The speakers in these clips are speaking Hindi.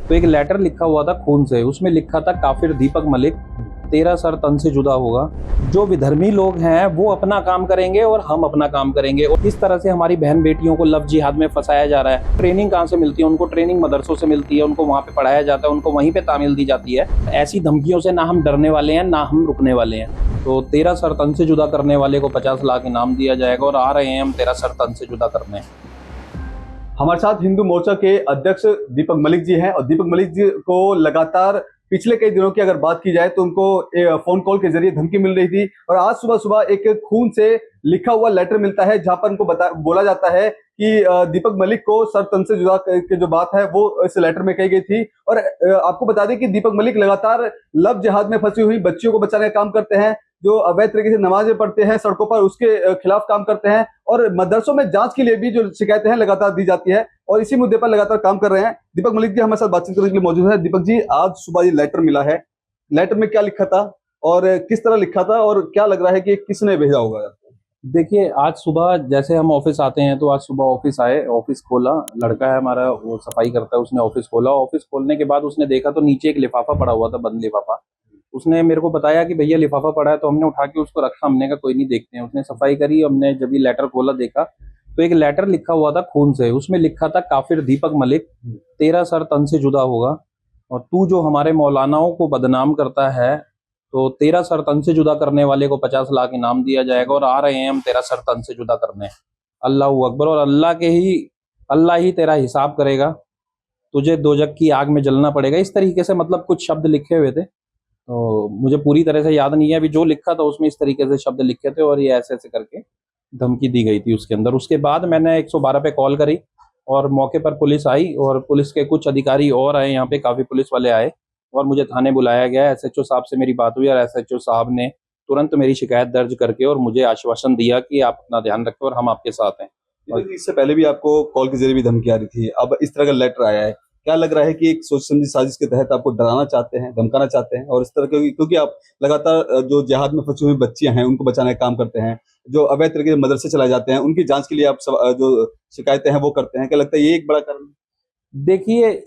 तो एक लेटर लिखा हुआ था खून से, उसमें लिखा था काफिर दीपक मलिक तेरा सर तन से जुदा होगा। जो विधर्मी लोग हैं वो अपना काम करेंगे और हम अपना काम करेंगे। और इस तरह से हमारी बहन बेटियों को लव जिहाद में फंसाया जा रहा है। ट्रेनिंग कहाँ से मिलती है? उनको ट्रेनिंग मदरसों से मिलती है, उनको वहाँ पे पढ़ाया जाता है, उनको वहीं पे तामील दी जाती है। ऐसी धमकियों से ना हम डरने वाले हैं ना हम रुकने वाले हैं। तो तेरा सर तन से जुदा करने वाले को 50 लाख इनाम दिया जाएगा और आ रहे हैं हम तेरा सर तन से जुदा करने। हमारे साथ हिंदू मोर्चा के अध्यक्ष दीपक मलिक जी हैं और दीपक मलिक जी को लगातार पिछले कई दिनों की अगर बात की जाए तो उनको फोन कॉल के जरिए धमकी मिल रही थी और आज सुबह सुबह एक खून से लिखा हुआ लेटर मिलता है जहां पर उनको बोला जाता है कि दीपक मलिक को सर तन से जुदा के जो बात है वो इस लेटर में कही गई थी। और आपको बता दें कि दीपक मलिक लगातार लव जिहाद में फंसी हुई बच्चियों को बचाने का काम करते हैं, जो अवैध तरीके से नमाजें पढ़ते हैं सड़कों पर उसके खिलाफ काम करते हैं और मदरसों में जांच के लिए भी जो शिकायतें हैं लगातार दी जाती है और इसी मुद्दे पर लगातार काम कर रहे हैं। दीपक मलिक जी हमारे साथ बातचीत करने के लिए मौजूद है। दीपक जी, आज सुबह ये लेटर मिला है, लेटर में क्या लिखा था और किस तरह लिखा था और क्या लग रहा है कि किसने भेजा होगा आपको? देखिए, आज सुबह जैसे हम ऑफिस आते हैं तो आज सुबह ऑफिस आए, ऑफिस खोला, लड़का है हमारा वो सफाई करता है, उसने ऑफिस खोला। ऑफिस खोलने के बाद उसने देखा तो नीचे एक लिफाफा पड़ा हुआ था, बंद लिफाफा। उसने मेरे को बताया कि भैया लिफाफा पड़ा है, तो हमने उठा के उसको रखा। हमने कहा कोई नहीं, देखते हैं। उसने सफाई करी, हमने जब ये लेटर खोला देखा तो एक लेटर लिखा हुआ था खून से, उसमें लिखा था काफिर दीपक मलिक तेरा सर तन से जुदा होगा और तू जो हमारे मौलानाओं को बदनाम करता है तो तेरा सर तन से जुदा करने वाले को 50 लाख इनाम दिया जाएगा और आ रहे हैं हम तेरा सर तन से जुदा करने। अल्लाह अकबर। और अल्लाह ही तेरा हिसाब करेगा, तुझे दोजक की आग में जलना पड़ेगा। इस तरीके से मतलब कुछ शब्द लिखे हुए थे, तो मुझे पूरी तरह से याद नहीं है अभी। जो लिखा था उसमें इस तरीके से शब्द लिखे थे और ये ऐसे ऐसे करके धमकी दी गई थी उसके अंदर। उसके बाद मैंने 112 पे कॉल करी और मौके पर पुलिस आई और पुलिस के कुछ अधिकारी और आए, यहाँ पे काफी पुलिस वाले आए और मुझे थाने बुलाया गया। एसएचओ साहब से मेरी बात हुई और एसएचओ साहब ने तुरंत मेरी शिकायत दर्ज करके और मुझे आश्वासन दिया कि आप अपना ध्यान रखें और हम आपके साथ हैं। और इससे पहले भी आपको कॉल के जरिए भी धमकी आ रही थी, अब इस तरह का लेटर आया है, क्या लग रहा है कि एक सोच समझी साजिश के तहत आपको डराना चाहते हैं, धमकाना चाहते हैं? और इस तरह क्योंकि आप लगातार जो जिहाद में फंसी हुई बच्चियां हैं उनको बचाने का काम करते हैं, जो अवैध तरीके से मदरसे चलाए जाते हैं उनकी जांच के लिए आप जो शिकायतें हैं वो करते हैं, क्या लगता है ये एक बड़ा कारण? देखिए,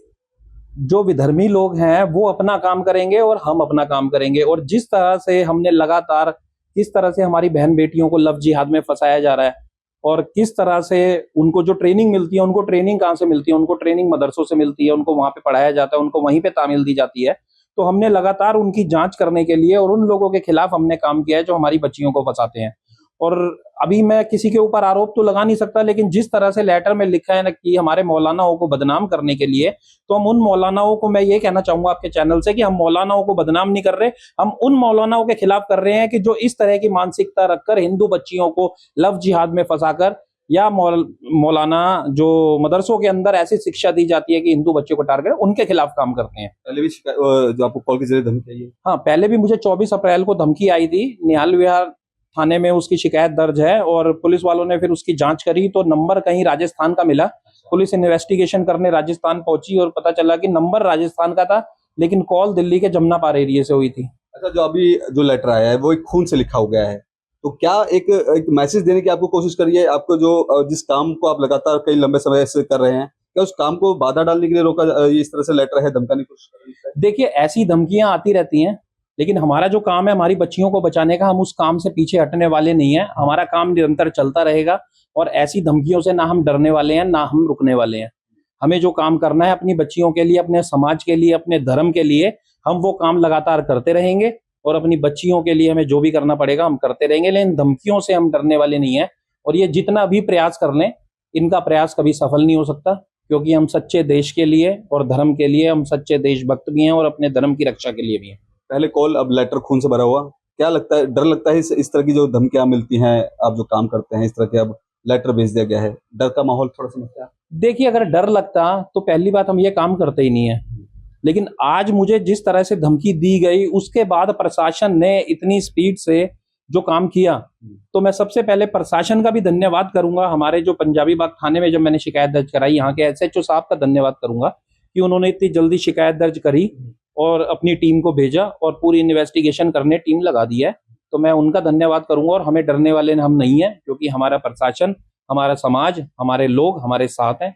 जो विधर्मी लोग हैं वो अपना काम करेंगे और हम अपना काम करेंगे। और जिस तरह से हमने लगातार किस तरह से हमारी बहन बेटियों को लव जिहाद में फंसाया जा रहा है और किस तरह से उनको जो ट्रेनिंग मिलती है, उनको ट्रेनिंग कहाँ से मिलती है? उनको ट्रेनिंग मदरसों से मिलती है, उनको वहाँ पे पढ़ाया जाता है, उनको वहीं पे तामील दी जाती है। तो हमने लगातार उनकी जांच करने के लिए और उन लोगों के खिलाफ हमने काम किया है जो हमारी बच्चियों को फंसाते हैं। और अभी मैं किसी के ऊपर आरोप तो लगा नहीं सकता, लेकिन जिस तरह से लेटर में लिखा है ना कि हमारे मौलानाओं को बदनाम करने के लिए, तो हम उन मौलानाओं को, मैं ये कहना चाहूंगा आपके चैनल से कि हम मौलानाओं को बदनाम नहीं कर रहे, हम उन मौलानाओं के खिलाफ कर रहे हैं कि जो इस तरह की मानसिकता रखकर हिंदू बच्चियों को लव जिहाद में फंसाकर या मौलाना जो मदरसों के अंदर ऐसी शिक्षा दी जाती है कि हिंदू बच्चों को टारगेट, उनके खिलाफ काम करते हैं। पहले भी जो आपको कॉल के जरिए धमकी आई है? हाँ, पहले भी मुझे 24 अप्रैल को धमकी आई थी। निहाल विहार थाने में उसकी शिकायत दर्ज है और पुलिस वालों ने फिर उसकी जांच करी तो नंबर कहीं राजस्थान का मिला। पुलिस इन्वेस्टिगेशन करने राजस्थान पहुंची और पता चला कि नंबर राजस्थान का था लेकिन कॉल दिल्ली के जमनापार एरिया से हुई थी। अच्छा, जो अभी जो लेटर आया है वो एक खून से लिखा हो गया है, तो क्या एक मैसेज देने की आपको कोशिश करी है? आपको जो जिस काम को आप लगातार कई लंबे समय से कर रहे हैं, क्या उस काम को बाधा डालने के लिए रोका, इस तरह से लेटर है धमकाने की कोशिश कर रही है? देखिए, ऐसी धमकियां आती रहती हैं लेकिन हमारा जो काम है हमारी बच्चियों को बचाने का, हम उस काम से पीछे हटने वाले नहीं है। हमारा काम निरंतर चलता रहेगा और ऐसी धमकियों से ना हम डरने वाले हैं ना हम रुकने वाले हैं। हमें जो काम करना है अपनी बच्चियों के लिए, अपने समाज के लिए, अपने धर्म के लिए, हम वो काम लगातार करते रहेंगे और अपनी बच्चियों के लिए हमें जो भी करना पड़ेगा हम करते रहेंगे। लेकिन धमकियों से हम डरने वाले नहीं है और ये जितना भी प्रयास कर लें, इनका प्रयास कभी सफल नहीं हो सकता, क्योंकि हम सच्चे देश के लिए और धर्म के लिए हम सच्चे देशभक्त भी हैं और अपने धर्म की रक्षा के लिए भी हैं। पहले कॉल, अब लेटर खून से भरा हुआ, क्या लगता है, डर लगता है इस तरह की जो धमकियां मिलती हैं, आप जो काम करते हैं इस तरह के, अब लेटर भेज दिया गया है, डर का माहौल थोड़ा समझता है? देखिए, अगर डर लगता तो पहली बात हम ये काम करते ही नहीं है, लेकिन आज मुझे जिस तरह से धमकी दी गई उसके बाद प्रशासन ने इतनी स्पीड से जो काम किया, तो मैं सबसे पहले प्रशासन का भी धन्यवाद करूंगा। हमारे जो पंजाबी बाग थाने में जब मैंने शिकायत दर्ज कराई, यहाँ के एसएचओ साहब का धन्यवाद करूंगा कि उन्होंने इतनी जल्दी शिकायत दर्ज करी और अपनी टीम को भेजा और पूरी इन्वेस्टिगेशन करने टीम लगा दी है। तो मैं उनका धन्यवाद करूंगा और हमें डरने वाले हम नहीं है, क्योंकि हमारा प्रशासन, हमारा समाज, हमारे लोग हमारे साथ हैं।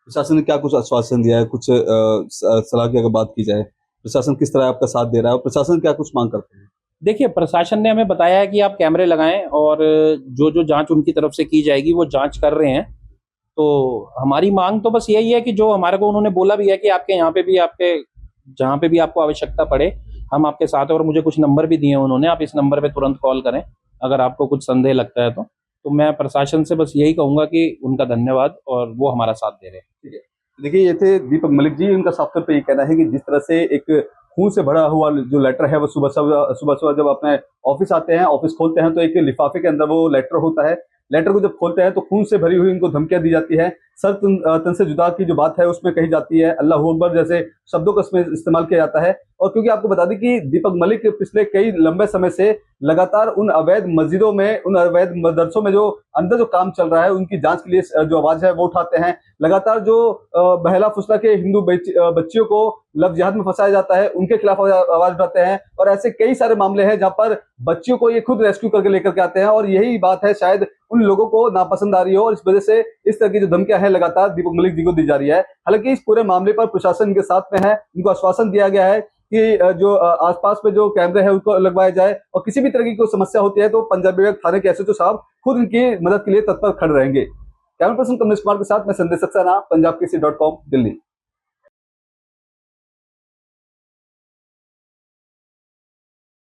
प्रशासन ने क्या कुछ आश्वासन दिया है, कुछ सलाह की अगर बात की जाए, प्रशासन किस तरह आपका साथ दे रहा है और प्रशासन क्या कुछ मांग करते हैं? देखिए, प्रशासन ने हमें बताया है कि आप कैमरे लगाएं और जो जो जांच उनकी तरफ से की जाएगी वो जांच कर रहे हैं। तो हमारी मांग तो बस यही है कि जो हमारे को उन्होंने बोला भी है कि आपके यहाँ पे भी, आपके जहाँ पे भी आपको आवश्यकता पड़े, हम आपके साथ हैं, और मुझे कुछ नंबर भी दिए हैं उन्होंने, आप इस नंबर पे तुरंत कॉल करें अगर आपको कुछ संदेह लगता है तो मैं प्रशासन से बस यही कहूंगा कि उनका धन्यवाद, और वो हमारा साथ दे रहे हैं। ठीक है। देखिए, ये थे दीपक मलिक जी। उनका साफ तौर पे ये कहना है कि जिस तरह से एक खून से भरा हुआ जो लेटर है, वो सुबह जब अपने ऑफिस आते हैं, ऑफिस खोलते हैं, तो एक लिफाफे के अंदर वो लेटर होता है। लेटर को जब खोलते हैं तो खून से भरी हुई उनको धमकियां दी जाती है। सर तन से जुदा की जो बात है उसमें कही जाती है, अल्लाह अकबर जैसे शब्दों का इसमें इस्तेमाल किया जाता है। और क्योंकि आपको बता दें कि दीपक मलिक पिछले कई लंबे समय से लगातार उन अवैध मस्जिदों में, उन अवैध मदरसों में जो अंदर जो काम चल रहा है, उनकी जांच के लिए जो आवाज है वो उठाते हैं। लगातार जो बहला फुसला के हिंदू बच्चियों को लव जिहाद में फंसाया जाता है, उनके खिलाफ आवाज उठाते हैं। और ऐसे कई सारे मामले हैं जहां पर बच्चियों को ये खुद रेस्क्यू करके लेकर के आते हैं, और यही बात है शायद उन लोगों को नापसंद आ रही हो, और इस वजह से इस तरह की जो धमकियां हैं लगातार दीपक मलिक जी को दी जा रही है। हालांकि इस पूरे मामले पर प्रशासन के साथ में है, उनको आश्वासन दिया गया है कि जो आसपास में जो कैमरे हैं उनको लगवाया जाए, और किसी भी तरह की कोई समस्या होती है तो पंजाबी बाग थाने के एसएचओ साहब खुद इनकी मदद के लिए तत्पर खड़े रहेंगे। कैमरा पर्सन कमलेश कुमार के साथ मैं संदेश सक्सेना, पंजाब केसरी.com, दिल्ली।